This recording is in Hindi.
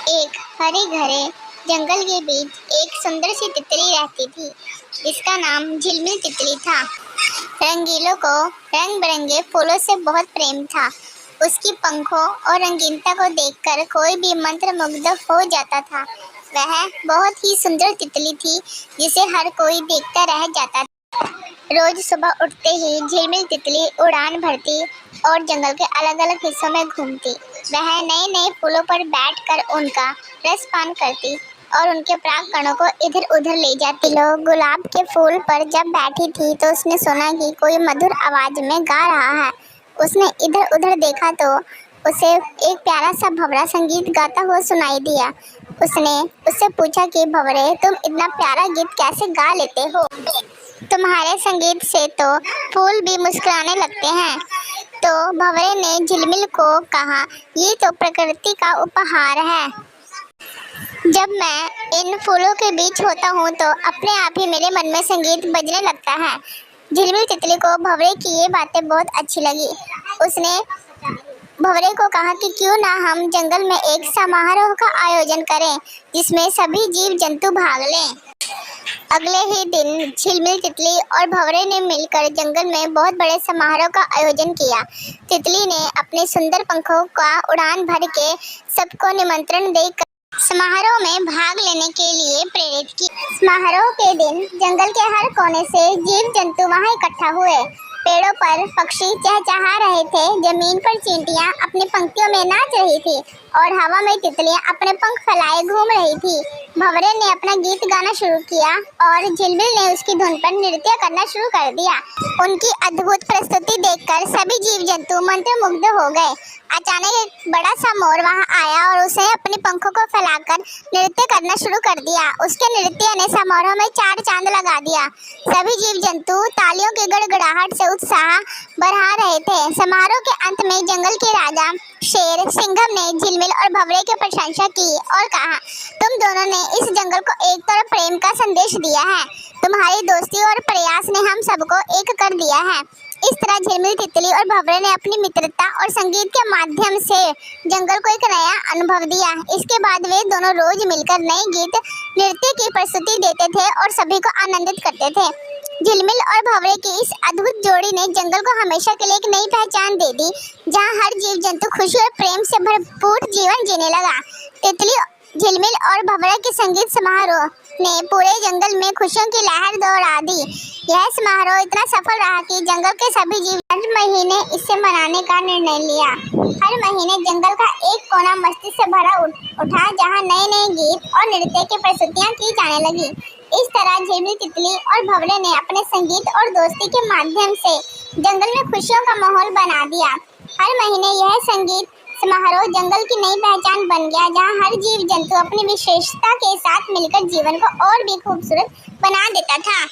एक हरे घरे जंगल के बीच एक सुंदर सी तितली रहती थी जिसका नाम झिलमिल तितली था। रंगीलों को रंग बिरंगे फूलों से बहुत प्रेम था। उसकी पंखों और रंगीनता को देखकर कोई भी मंत्रमुग्ध हो जाता था। वह बहुत ही सुंदर तितली थी जिसे हर कोई देखता रह जाता था। रोज सुबह उठते ही झिलमिल तितली उड़ान भरती और जंगल के अलग अलग हिस्सों में घूमती। वह नए नए फूलों पर बैठकर उनका रस पान करती और उनके पराग कणों को इधर उधर ले जाती। लोग गुलाब के फूल पर जब बैठी थी तो उसने सुना कि कोई मधुर आवाज में गा रहा है। उसने इधर उधर देखा तो उसे एक प्यारा सा भंवरा संगीत गाता हुआ सुनाई दिया। उसने उससे पूछा कि भंवरे, तुम इतना प्यारा गीत कैसे गा लेते हो? तुम्हारे संगीत से तो फूल भी मुस्कुराने लगते हैं। तो भंवरे ने झिलमिल को कहा, ये तो प्रकृति का उपहार है। जब मैं इन फूलों के बीच होता हूँ तो अपने आप ही मेरे मन में संगीत बजने लगता है। झिलमिल तितली को भंवरे की ये बातें बहुत अच्छी लगी। उसने भंवरे को कहा कि क्यों ना हम जंगल में एक समारोह का आयोजन करें जिसमें सभी जीव जंतु भाग लें। अगले ही दिन झिलमिल तितली और भंवरे ने मिलकर जंगल में बहुत बड़े समारोह का आयोजन किया। तितली ने अपने सुंदर पंखों का उड़ान भर के सबको निमंत्रण देकर समारोह में भाग लेने के लिए प्रेरित किया। समारोह के दिन जंगल के हर कोने से जीव जंतु वहां इकट्ठा हुए। पेड़ों पर पक्षी चहचहा रहे थे, जमीन पर चींटियां अपनी पंक्तियों में नाच रही थी और हवा में तितलियां अपने पंख फैलाए घूम रही थी। भंवरे ने अपना गीत गाना शुरू किया और झिलमिल ने उसकी धुन पर नृत्य करना शुरू कर दिया। उनकी अद्भुत प्रस्तुति देखकर सभी जीव जंतु मंत्रमुग्ध हो गए। अचानक एक बड़ा सा मोर वहां आया और उसने अपने पंखों को फैलाकर नृत्य करना शुरू कर दिया। उसके नृत्य ने समारोह में चार चांद लगा दिया। सभी जीव जंतु तालियों की गड़गड़ाहट से उत्साह बढ़ा रहे थे। समारोह के अंत में जंगल के राजा शेर सिंघम ने झिलमिल और भंवरे की प्रशंसा की और कहा, तुम दोनों ने इस जंगल को एक तरफ प्रेम का संदेश दिया है। तुम्हारी दोस्ती और प्रयास ने हम सबको एक कर दिया है। इस तरह झिलमिल तितली और भंवरे ने अपनी मित्रता और संगीत के माध्यम से जंगल को एक नया अनुभव दिया। इसके बाद वे दोनों रोज मिलकर नए गीत नृत्य की प्रस्तुति देते थे और सभी को आनंदित करते थे। झिलमिल और भंवरे की इस अद्भुत जोड़ी ने जंगल को हमेशा के लिए एक नई पहचान दे दी, जहां हर जीव जंतु खुशी और प्रेम से भरपूर जीवन जीने लगा। तितली, झिलमिल और भंवरे के संगीत समारोह ने पूरे जंगल में खुशियों की लहर दौड़ा दी। यह समारोह इतना सफल रहा कि जंगल के सभी जीव हर महीने इसे मनाने का निर्णय लिया। हर महीने जंगल का एक कोना मस्ती से भरा उठा, जहां नए नए गीत और नृत्य की प्रस्तुतियां की जाने लगी। इस तरह झिलमिल तितली और भंवरे ने अपने संगीत और दोस्ती के माध्यम से जंगल में खुशियों का माहौल बना दिया। हर महीने यह संगीत समारोह जंगल की नई पहचान बन गया, जहां हर जीव जंतु अपनी विशेषता के साथ मिलकर जीवन को और भी खूबसूरत बना देता था।